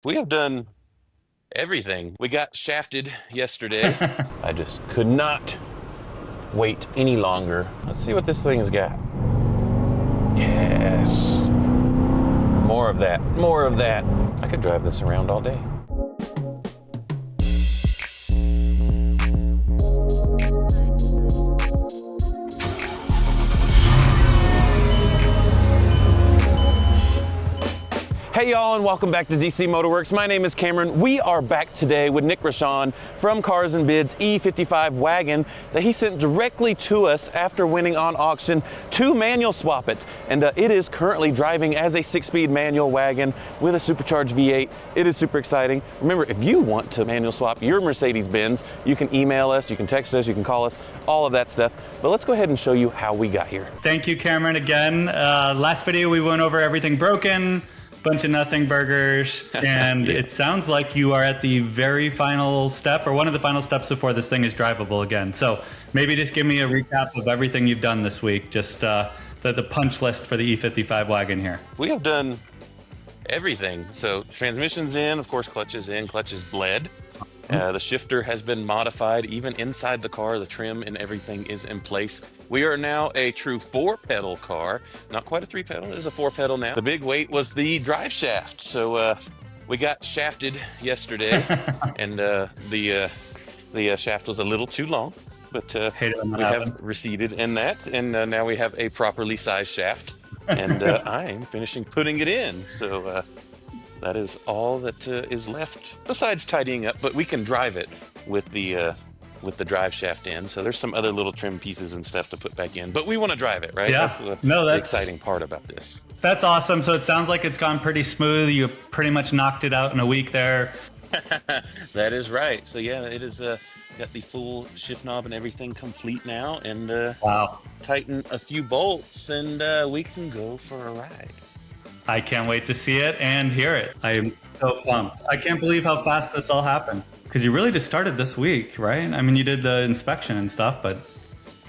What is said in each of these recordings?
We have done everything. We got shafted yesterday. I just could not wait any longer. Let's see what this thing has got. Yes. More of that, more of that. I could drive this around all day. Hey y'all, and welcome back to DC MotorWerks. My name is Cameron. We are back today with Nick Rashawn from Cars and Bids E55 Wagon that he sent directly to us after winning on auction to manual swap it. And it is currently driving as a 6-speed manual wagon with a supercharged V8. It is super exciting. Remember, if you want to manual swap your Mercedes Benz, you can email us, you can text us, you can call us, all of that stuff. But let's go ahead and show you how we got here. Thank you, Cameron, again. Last video we went over everything broken, bunch of nothing burgers, and It sounds like you are at the very final step, or one of the final steps before this thing is drivable again. So maybe just give me a recap of everything you've done this week, just the punch list for the E55 wagon here. We have done everything. So transmission's in, of course, clutch is in, clutch is bled. The shifter has been modified, even inside the car, the trim and everything is in place. We are now a true 4-pedal car, not quite a 3-pedal, it is a 4-pedal now. The big weight was the drive shaft. So we got shafted yesterday and the shaft was a little too long, but we have receded in that, and now we have a properly sized shaft, and I am finishing putting it in. So that is all that is left besides tidying up, but we can drive it with the drive shaft in. So there's some other little trim pieces and stuff to put back in, but we want to drive it, right? Yeah. That's the exciting part about this. That's awesome. So it sounds like it's gone pretty smooth. You pretty much knocked it out in a week there. That is right. So yeah, it is got the full shift knob and everything complete now, and wow. Tighten a few bolts and we can go for a ride. I can't wait to see it and hear it. I am so pumped. I can't believe how fast this all happened. Because you really just started this week, right? I mean, you did the inspection and stuff, but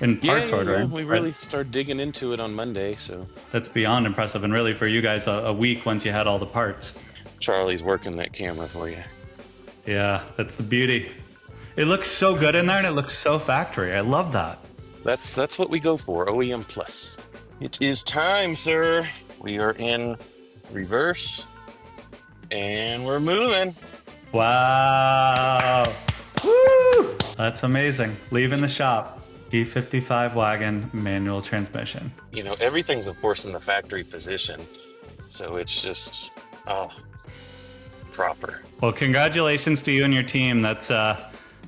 in parts ordering. We really started digging into it on Monday, so. That's beyond impressive, and really for you guys, a week once you had all the parts. Charlie's working that camera for you. Yeah, that's the beauty. It looks so good in there, and it looks so factory. I love that. That's what we go for, OEM Plus. It is time, sir. We are in reverse, and we're moving. Wow. Woo! That's amazing. Leaving the shop. E55 wagon, manual transmission. You know, everything's, of course, in the factory position, so it's just, proper. Well, congratulations to you and your team. That's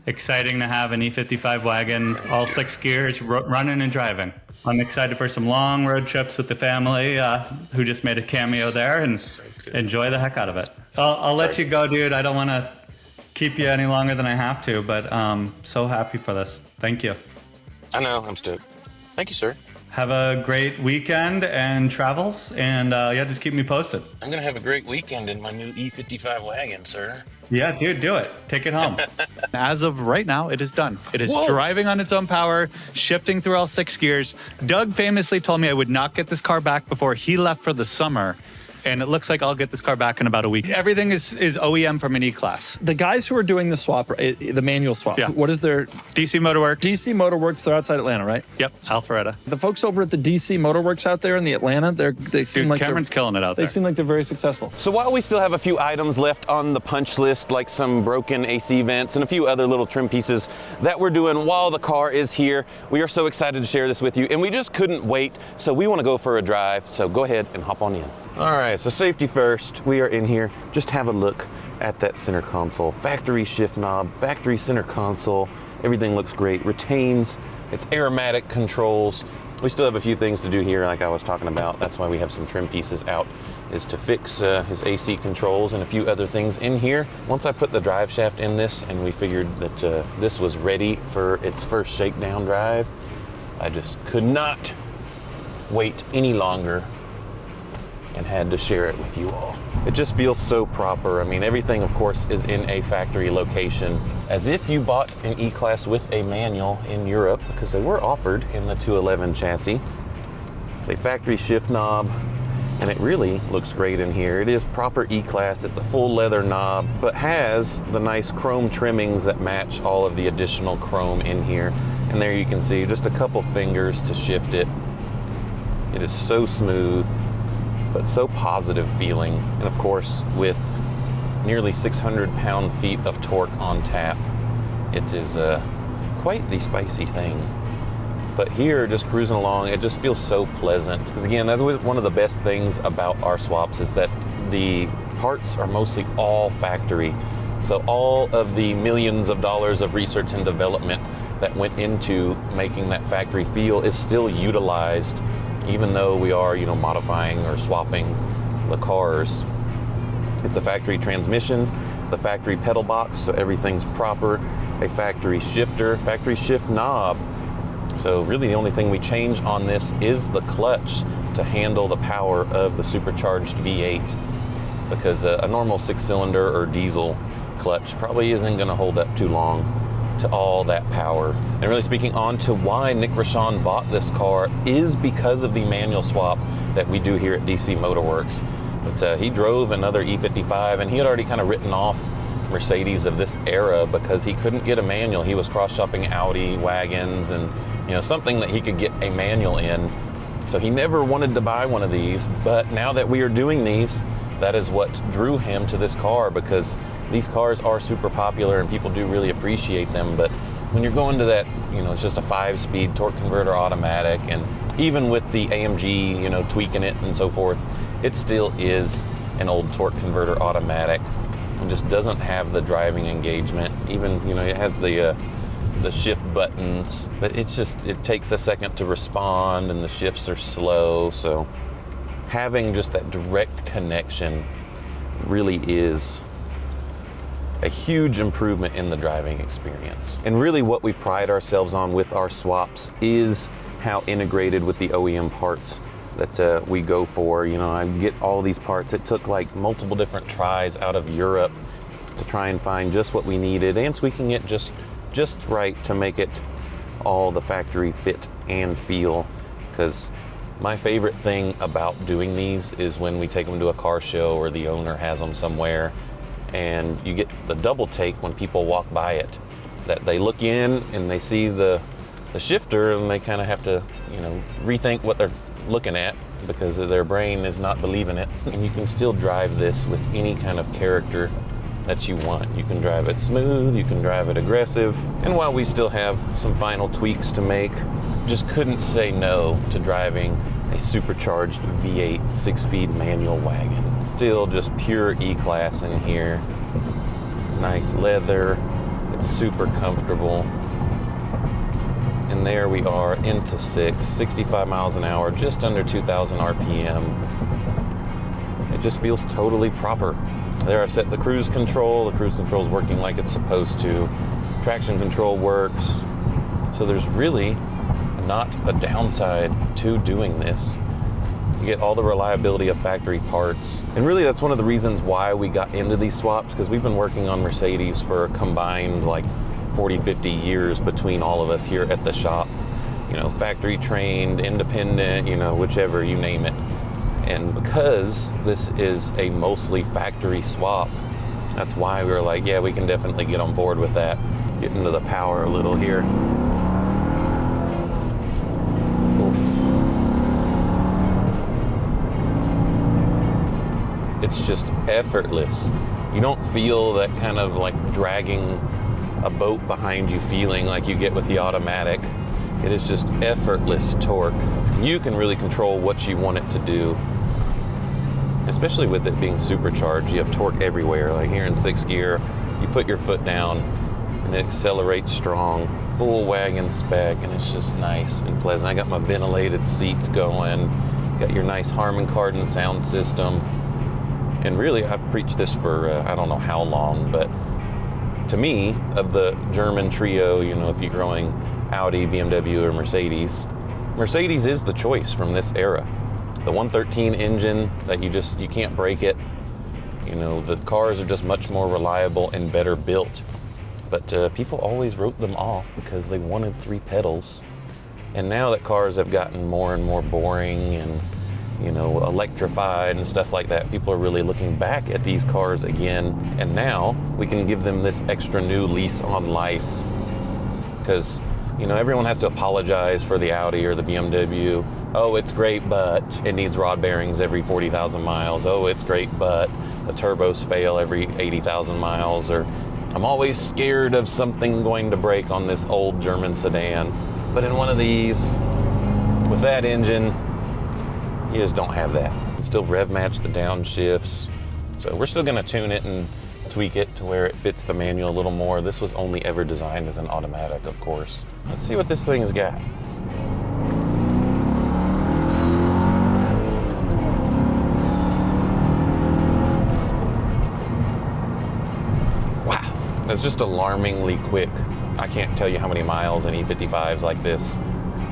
exciting to have an E55 wagon, all 6 gears, running and driving. I'm excited for some long road trips with the family who just made a cameo there, and enjoy the heck out of it. I'll let you go, dude. I don't want to keep you any longer than I have to, but so happy for this. Thank you. I know, I'm stoked. Thank you, sir. Have a great weekend and travels, and yeah, just keep me posted. I'm going to have a great weekend in my new E55 wagon, sir. Yeah, dude, do it. Take it home. As of right now, it is done. It is driving on its own power, shifting through all 6 gears. Doug famously told me I would not get this car back before he left for the summer. And it looks like I'll get this car back in about a week. Everything is OEM from an E-Class. The guys who are doing the swap, the manual swap, Yeah. What is their... DC MotorWerks. DC MotorWerks, they're outside Atlanta, right? Yep, Alpharetta. The folks over at the DC MotorWerks out there in the Atlanta, they seem Dude, like Cameron's killing it out there. They seem like they're very successful. So while we still have a few items left on the punch list, like some broken AC vents and a few other little trim pieces that we're doing while the car is here, we are so excited to share this with you, and we just couldn't wait, so we want to go for a drive, so go ahead and hop on in. All right, so safety first. We are in here. Just have a look at that center console. Factory shift knob, factory center console. Everything looks great. Retains its aromatic controls. We still have a few things to do here, like I was talking about. That's why we have some trim pieces out, is to fix his AC controls and a few other things in here. Once I put the drive shaft in this and we figured that this was ready for its first shakedown drive, I just could not wait any longer and had to share it with you all. It just feels so proper. I mean, everything, of course, is in a factory location, as if you bought an E-Class with a manual in Europe, because they were offered in the 211 chassis. It's a factory shift knob, And it really looks great in here. It is proper E-Class. It's a full leather knob, but has the nice chrome trimmings that match all of the additional chrome in here. And there you can see just a couple fingers to shift it. It is so smooth, but so positive feeling. And of course, with nearly 600 pound-feet of torque on tap, it is quite the spicy thing. But here, just cruising along, it just feels so pleasant. Because again, that's one of the best things about our swaps, is that the parts are mostly all factory. So all of the millions of dollars of research and development that went into making that factory feel is still utilized, even though we are, modifying or swapping the cars. It's a factory transmission, the factory pedal box, so everything's proper, a factory shifter, factory shift knob. So really the only thing we change on this is the clutch to handle the power of the supercharged V8, because a normal 6-cylinder or diesel clutch probably isn't going to hold up too long to all that power. And really speaking on to why Nick Rochon bought this car is because of the manual swap that we do here at DC MotorWerks. But he drove another E55, and he had already kind of written off Mercedes of this era because he couldn't get a manual. He was cross-shopping Audi, Wagons, and something that he could get a manual in. So he never wanted to buy one of these, but now that we are doing these, that is what drew him to this car, because these cars are super popular and people do really appreciate them. But when you're going to that, it's just a 5-speed torque converter automatic, and even with the AMG, tweaking it and so forth, it still is an old torque converter automatic and just doesn't have the driving engagement. Even, it has the shift buttons, but it takes a second to respond and the shifts are slow. So having just that direct connection really is a huge improvement in the driving experience. And really what we pride ourselves on with our swaps is how integrated with the OEM parts that we go for. I get all these parts. It took like multiple different tries out of Europe to try and find just what we needed and tweaking it just right to make it all the factory fit and feel. Because my favorite thing about doing these is when we take them to a car show or the owner has them somewhere, and you get the double take when people walk by it, that they look in and they see the shifter and they kind of have to rethink what they're looking at because their brain is not believing it. And you can still drive this with any kind of character that you want. You can drive it smooth, you can drive it aggressive, and while we still have some final tweaks to make, just couldn't say no to driving a supercharged V8 6-speed manual wagon. Still just pure E-Class in here. Nice leather, it's super comfortable. And there we are into 65 miles an hour, just under 2,000 RPM. It just feels totally proper. There I've set the cruise control. The cruise control is working like it's supposed to. Traction control works. So there's really not a downside to doing this. You get all the reliability of factory parts. And really that's one of the reasons why we got into these swaps, because we've been working on Mercedes for a combined like 40, 50 years between all of us here at the shop. Factory trained, independent, whichever, you name it. And because this is a mostly factory swap, that's why we were like, yeah, we can definitely get on board with that. Get into the power a little here. Oof. It's just effortless. You don't feel that kind of like dragging a boat behind you feeling like you get with the automatic. It is just effortless torque. You can really control what you want it to do. Especially with it being supercharged, you have torque everywhere. Like here in 6th gear, you put your foot down and it accelerates strong, full wagon spec, and it's just nice and pleasant. I got my ventilated seats going, got your nice Harman Kardon sound system. And really, I've preached this for I don't know how long, but to me, of the German trio, if you're going Audi, BMW, or Mercedes, Mercedes is the choice from this era. The 113 engine that you can't break it. The cars are just much more reliable and better built. But people always wrote them off because they wanted 3 pedals. And now that cars have gotten more and more boring and you know, electrified and stuff like that. People are really looking back at these cars again, and now we can give them this extra new lease on life. Because, you know, everyone has to apologize for the Audi or the BMW. Oh, it's great, but it needs rod bearings every 40,000 miles. Oh, it's great, but the turbos fail every 80,000 miles. Or I'm always scared of something going to break on this old German sedan. But in one of these, with that engine, you just don't have that. You can still rev match the downshifts. So we're still gonna tune it and tweak it to where it fits the manual a little more. This was only ever designed as an automatic, of course. Let's see what this thing's got. Wow, that's just alarmingly quick. I can't tell you how many miles an E55's like this.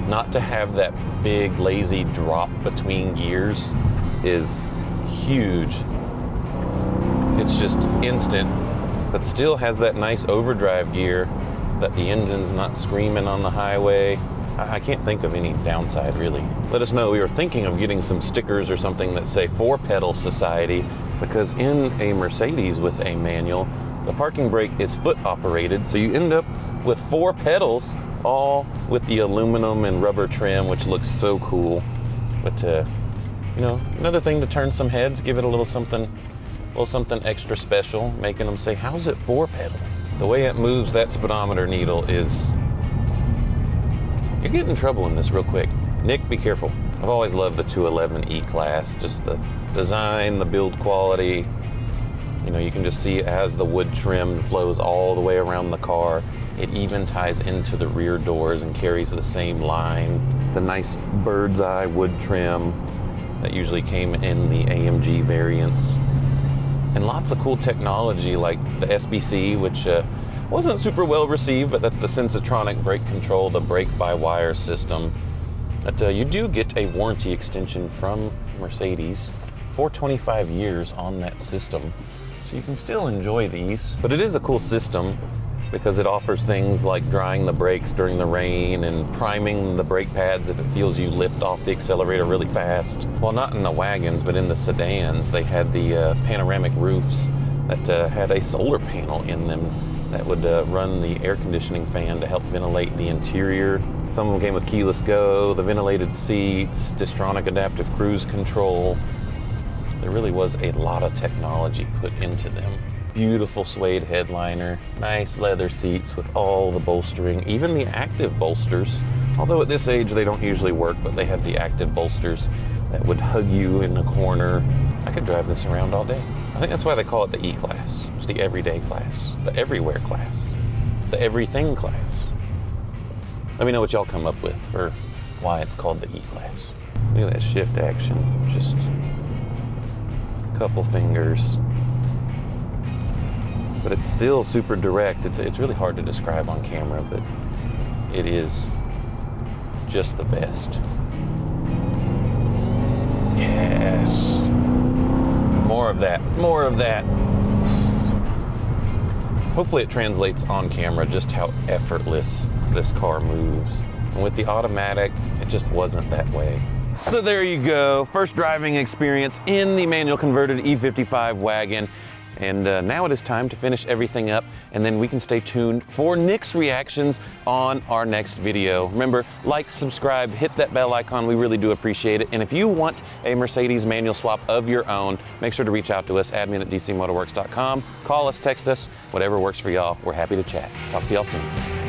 Not to have that big lazy drop between gears is huge. It's just instant, but still has that nice overdrive gear that the engine's not screaming on the highway. I can't think of any downside, really. Let us know. We were thinking of getting some stickers or something that say 4-pedal society, because in a Mercedes with a manual, the parking brake is foot operated, so you end up with 4 pedals, all with the aluminum and rubber trim, which looks so cool. But you know, another thing to turn some heads, give it a little something extra special, making them say, how's it 4-pedal? The way it moves that speedometer needle is, you're getting in trouble in this real quick. Nick, be careful. I've always loved the 211 E-Class, just the design, the build quality. You know, you can just see it has the wood trim that flows all the way around the car. It even ties into the rear doors and carries the same line. The nice bird's eye wood trim that usually came in the AMG variants. And lots of cool technology like the SBC, which wasn't super well received, but that's the Sensotronic brake control, the brake-by-wire system. But you do get a warranty extension from Mercedes for 25 years on that system. So you can still enjoy these. But it is a cool system because it offers things like drying the brakes during the rain and priming the brake pads if it feels you lift off the accelerator really fast. Well, not in the wagons, but in the sedans, they had the panoramic roofs that had a solar panel in them that would run the air conditioning fan to help ventilate the interior. Some of them came with keyless go, the ventilated seats, Distronic adaptive cruise control. There really was a lot of technology put into them. Beautiful suede headliner, nice leather seats with all the bolstering, even the active bolsters. Although at this age they don't usually work, but they had the active bolsters that would hug you in the corner. I could drive this around all day. I think that's why they call it the E-Class. It's the everyday class, the everywhere class, the everything class. Let me know what y'all come up with for why it's called the E-Class. Look at that shift action, just a couple fingers. But it's still super direct. It's really hard to describe on camera, but it is just the best. Yes. More of that, more of that. Hopefully it translates on camera just how effortless this car moves. And with the automatic, it just wasn't that way. So there you go, first driving experience in the manual converted E55 wagon. And now it is time to finish everything up, and then we can stay tuned for Nick's reactions on our next video. Remember, like, subscribe, hit that bell icon. We really do appreciate it. And if you want a Mercedes manual swap of your own, make sure to reach out to us, admin at DCMotorWerks.com. Call us, text us, whatever works for y'all. We're happy to chat. Talk to y'all soon.